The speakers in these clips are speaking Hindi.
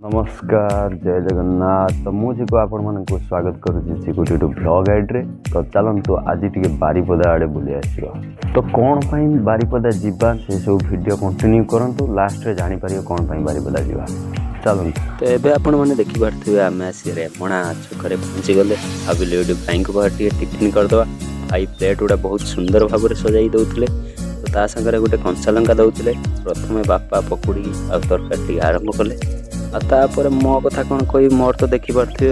नमस्कार जय जगन्नाथ। तो मुझे को आपण मन को स्वागत करुच्ची गोटे ब्लॉग आइड्रे। तो चलतु आज टी बारिपदा आड़े बुली आसवा। तो कौन पाई बारिपदा जीवा से सब वीडियो कंटिन्यू करंतु, लास्ट रे जानी पारियो कौन पाई बारिपदा जीवा। चलतु तो एबे आपण माने देखि पारथिबे आमे आसी रेमणा छकरे पहुंची गले। अभी लेडी बैंक बाहर टिफिन कर दवा। आई प्लेट उडा बहुत सुंदर भाव में सजाई दउथले। तो ता संगे गोटे कंचा लंका दउथले। प्रथमे बापा पकुड़ी आ तरकारी आरंभ कले। तापर मो कथा कौन कही, मोर तो देखी पारे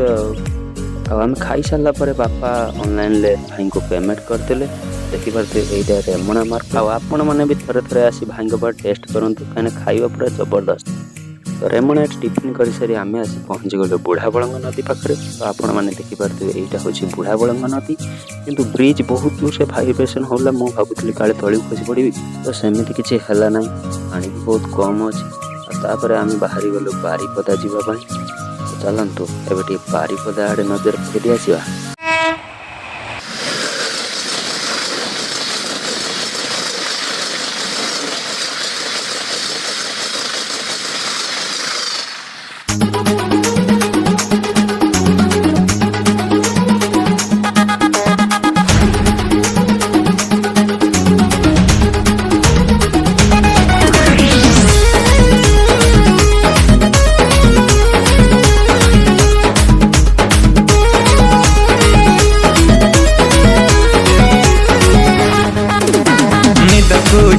आम खाई सारा पर बापा ऑनलाइन ले भाई को पेमेंट करते देखी पारे यहीटा रेमणा मार्क। आपण मैंने भी थे थे आसी भाई पर टेस्ट करूँ कहीं खाଇବା पूरा जबरदस्त। तो रेमणा टिफिन कर सारी आम आसी पहुँची गलु बुढ़ा बलंग नदी पाखे। तो आपण मैंने देखी पारे यहाँ हूँ बुढ़ा बलंग नदी, किंतु ब्रिज बहुत दूर से भाइब्रेसन होला। मुझे भावुली काले तली खसी पड़ी, तो सेमती किसी है ना, पानी भी बहुत कम अच्छे। तापर आम बाहरी गलु बारिपदा जीवाई। तो चलतु एबे बारिपदा आड़े नजर फेरी आसवा।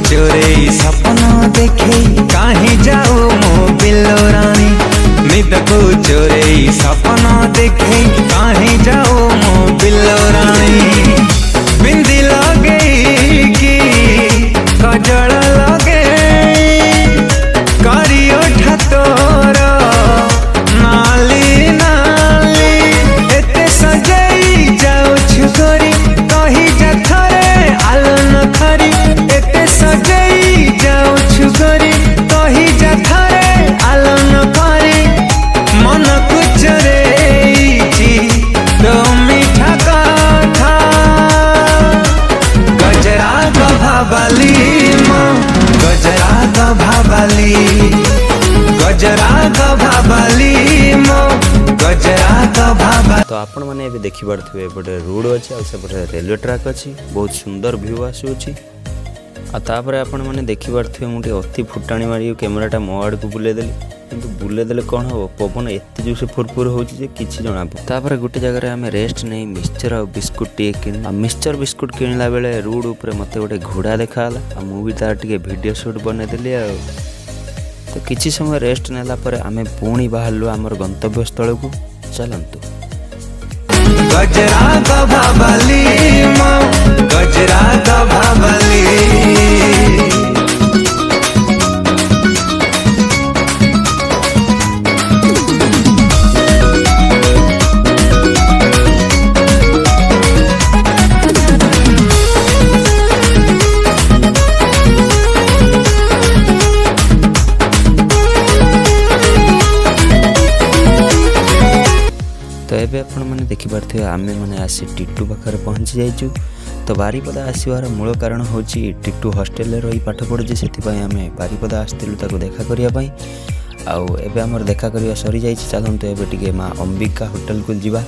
चोरे सपना देखे कहीं जाओ मो बिल्लो रानी। निद को चोरे सपना देखे कहीं जाओ मो बिल्लो रानी। बिंदी लगे कि कजल लगे करियो ठतोर नाली नाली। एते सजाई जाओ छुगरी कही जा थरे आलो न खरी। सजई जाऊ छुगरी कही जा थरे आलो न करी। मन कुचरे तो मीठा कथा गजरा गभाबाली मो गजरा गभाबाली। गजरा गभाबाली मो गजरा गभाबाली। तो आपण मैंने देखी पारे एपटे रोड अच्छे आउटे रेलवे ट्रैक अच्छी, बहुत सुंदर व्यू आसूँ। तापर आपण मैंने देखी पारे मुझे अति फुटाणी मारी कैमेराटा मो आड़ को बुलेदेली, किंतु बुलेदेले कौन हम पवन एत जो से फुरफुर हो कि जना। तापर गोटे जगह आम रेस्ट नहीं मिक्सचर और बिस्कुट टे कि मिक्सचर बिस्कुट किणला बेले रोड उपर मत गोटे घोड़ा देखाला। मुझे तार टे वीडियो शूट बनईदेली। तो किसी समय रेस्ट नेला पर आम पुणी बाहरलु आमर गंतव्य स्थल को। चलतु गजरा गभाबाली मो गजरा गभाबाली। तो एबे आपण मैंने देखी पारे आमे मैंने आसी टिट्टू पाखे पहुँची जाइचु। तो बारिपदा आसवार मूल कारण हूँ टिट्टू हॉस्टेल रही पाठ पढ़ुचे, से आम बारिपदा आसलु ताको देखा करने। आउ एबे आमर देखा करवा सरी जाइए। चलतु एबे टिके माँ अंबिका होटल को जीवा,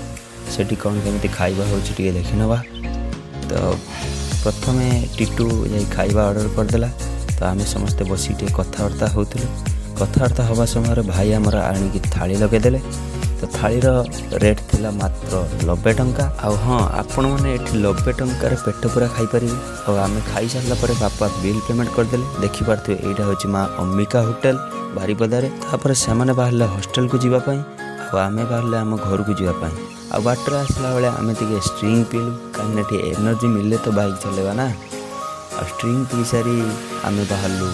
सेठी कौन केमिति खाइबा होची टिके देखि नवा। तो प्रथमे टिट्टू जाई खाइबा ऑर्डर करदेला। तो आमे समस्ते बसी टिके कथबार्ता होउथिलु। कथबार्ता हवा समय भाई आमर आनिकी थाली लगेदेले। तो थालीर रेट थिला मात्र 90 टंका। हाँ आपण मैंने ये 90 टंकार पेट पूरा खाईपारे। और आम खाई सारा पर बापा बिल पेमेंट करदेले। देखी पारे यहाँ हूँ माँ अंबिका होटल बारिपदारे। तापर से बाहर हॉस्टेल को जीवाई, आम बाहर आम घर को जीवाई। आ बाटर आसला बेले आम टे स्ट्रिंग पीलु, कहीं एनर्जी मिले तो बाइक चलेवा ना। आ स्ट्रिंग पी सारी आम बाहरलु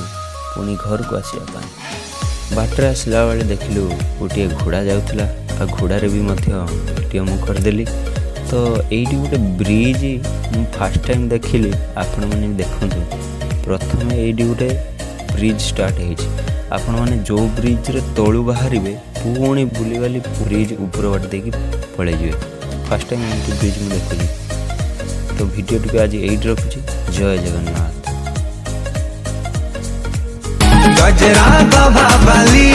पुणी घर को आसवाई। बाटर आसला बेले देखिलु गोटे घोड़ा जाऊला। घोड़ारे भी वीडियो मु करदेली। तो यही गोटे ब्रिज मु फास्ट टाइम देखिली। आपण मैंने देखु प्रथम ये गोटे ब्रिज स्टार्ट आपण मैंने जो ब्रिज रे तलू बाहर पुणी बुली बाली ब्रिज ऊपर बाट देकी पलि जाए। फास्ट टाइम एमती ब्रिज मुझे देखुची। तो वीडियो टी आज यही रखुची। जय जगन्नाथ। गजरा गभाबाली।